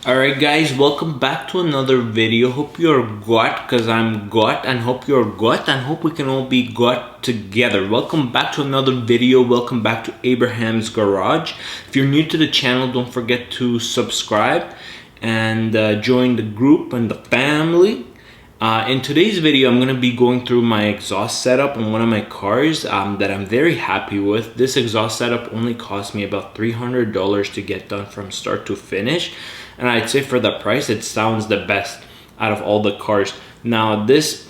Alright guys, welcome back to another video. Hope you're got, cause I'm got, and hope you're got, and hope we can all be got together. Welcome back to another video. Welcome back to Abraham's Garage. If you're new to the channel, don't forget to subscribe and join the group and the family. In today's video, I'm going to be going through my exhaust setup on one of my cars that I'm very happy with. This exhaust setup only cost me about $300 to get done from start to finish. And I'd say for the price, it sounds the best out of all the cars. Now, this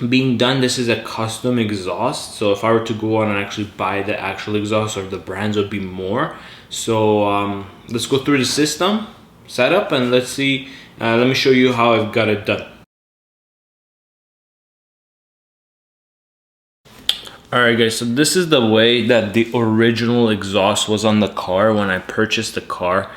being done, this is a custom exhaust. So if I were to go on and actually buy the actual exhaust, or the brands would be more. So let's go through the system setup and let's see. Let me show you how I've got it done. Alright guys, so this is the way that the original exhaust was on the car when I purchased the car.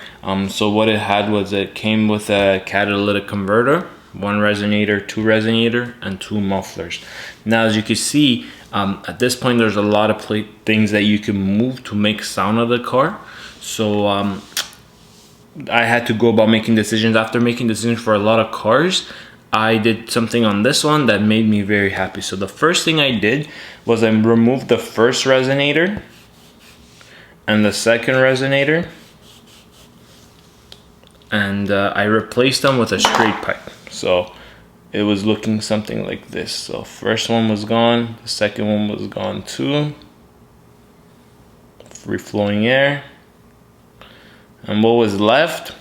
So what it had was, it came with a catalytic converter, one resonator, two resonator, and two mufflers. Now as you can see, at this point there's a lot of things that you can move to make sound of the car. So I had to go about making decisions. After making decisions for a lot of cars, I did something on this one that made me very happy. So the first thing I did was I removed the first resonator and the second resonator, and I replaced them with a straight pipe. So it was looking something like this. So first one was gone, the second one was gone too. Free flowing air. And what was left?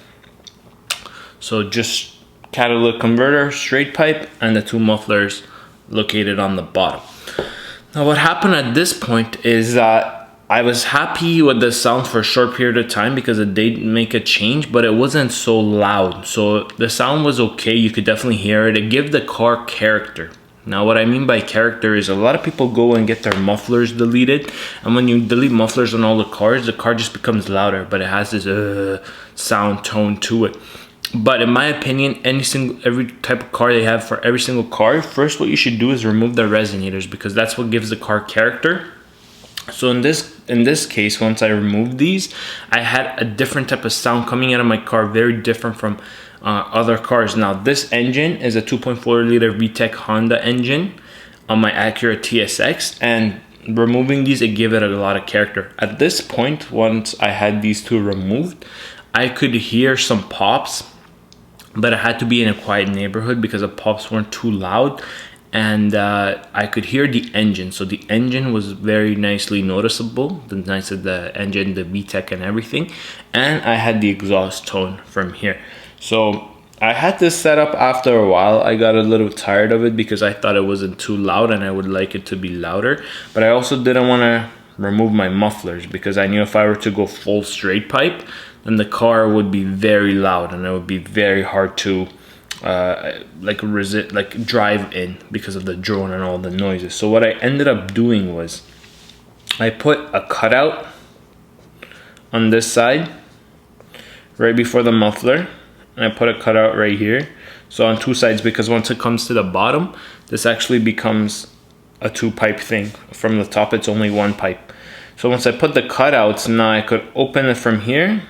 So just catalytic converter, straight pipe, and the two mufflers located on the bottom. Now what happened at this point is that I was happy with the sound for a short period of time because it did make a change, but it wasn't so loud. So the sound was okay, you could definitely hear it. It gave the car character. Now what I mean by character is a lot of people go and get their mufflers deleted, and when you delete mufflers on all the car just becomes louder, but it has this sound tone to it. But in my opinion, every type of car they have, for every single car, first what you should do is remove the resonators, because that's what gives the car character. So in this case, once I removed these, I had a different type of sound coming out of my car, very different from other cars. Now this engine is a 2.4 liter VTEC Honda engine on my Acura TSX, and removing these, it gave it a lot of character. At this point, once I had these two removed, I could hear some pops, but it had to be in a quiet neighborhood because the pops weren't too loud, and I could hear the engine. So the engine was very nicely noticeable, the engine, the VTEC and everything, and I had the exhaust tone from here. So I had this set up after a while. I got a little tired of it because I thought it wasn't too loud and I would like it to be louder, but I also didn't want to remove my mufflers because I knew if I were to go full straight pipe, then the car would be very loud and it would be very hard to drive in because of the drone and all the noises. So what I ended up doing was I put a cutout on this side right before the muffler, and I put a cutout right here, so on two sides, because once it comes to the bottom, this actually becomes a two pipe thing. From the top it's only one pipe. So once I put the cutouts, now I could open it from here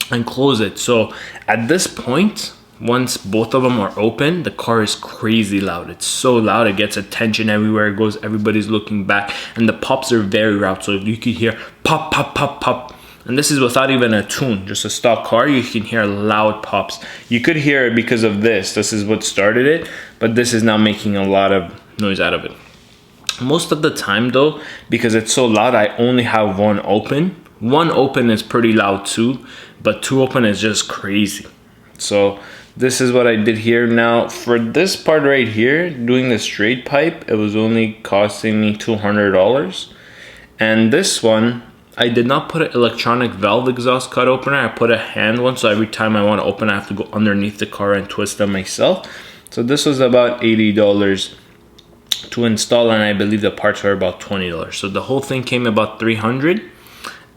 and close it. So at this point, once both of them are open, the car is crazy loud. It's so loud, it gets attention everywhere it goes. Everybody's looking back, and the pops are very loud. So you can hear pop, pop, pop, pop. And this is without even a tune, just a stock car. You can hear loud pops. You could hear it because of this. This is what started it, but this is now making a lot of noise out of it. Most of the time though, because it's so loud, I only have one open. One open is pretty loud too, but two open is just crazy. So this is what I did here. Now for this part right here, doing the straight pipe, it was only costing me $200. And this one, I did not put an electronic valve exhaust cut opener. I put a hand one, so every time I want to open, I have to go underneath the car and twist them myself. So this was about $80 to install, and I believe the parts were about $20. So the whole thing came about $300.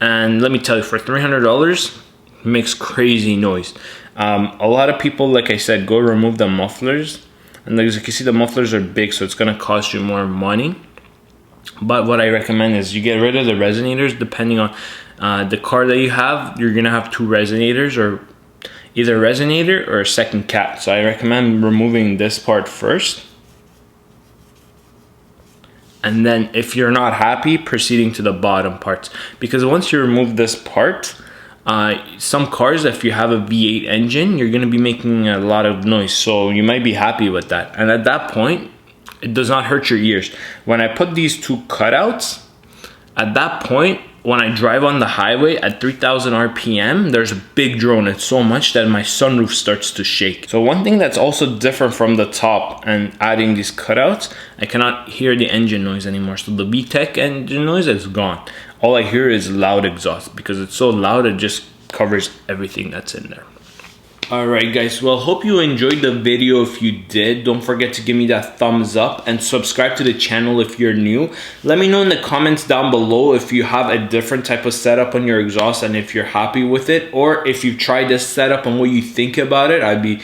And let me tell you, for $300, it makes crazy noise. A lot of people, like I said, go remove the mufflers, and as you can see, the mufflers are big, so it's gonna cost you more money. But what I recommend is you get rid of the resonators. Depending on the car that you have, you're gonna have two resonators, or either resonator or a second cap. So I recommend removing this part first. And then if you're not happy, proceeding to the bottom parts. Because once you remove this part, some cars, if you have a V8 engine, you're gonna be making a lot of noise. So you might be happy with that. And at that point, it does not hurt your ears. When I put these two cutouts, at that point, when I drive on the highway at 3,000 RPM, there's a big drone. It's so much that my sunroof starts to shake. So one thing that's also different from the top and adding these cutouts, I cannot hear the engine noise anymore. So the VTEC engine noise is gone. All I hear is loud exhaust because it's so loud, it just covers everything that's in there. Alright guys, well, hope you enjoyed the video. If you did, don't forget to give me that thumbs up and subscribe to the channel if you're new. Let me know in the comments down below if you have a different type of setup on your exhaust and if you're happy with it, or if you've tried this setup and what you think about it. I'd be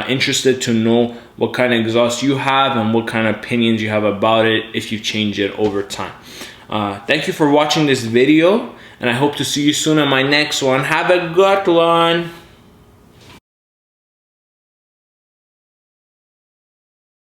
interested to know what kind of exhaust you have and what kind of opinions you have about it if you change it over time. Thank you for watching this video, and I hope to see you soon on my next one. Have a good one.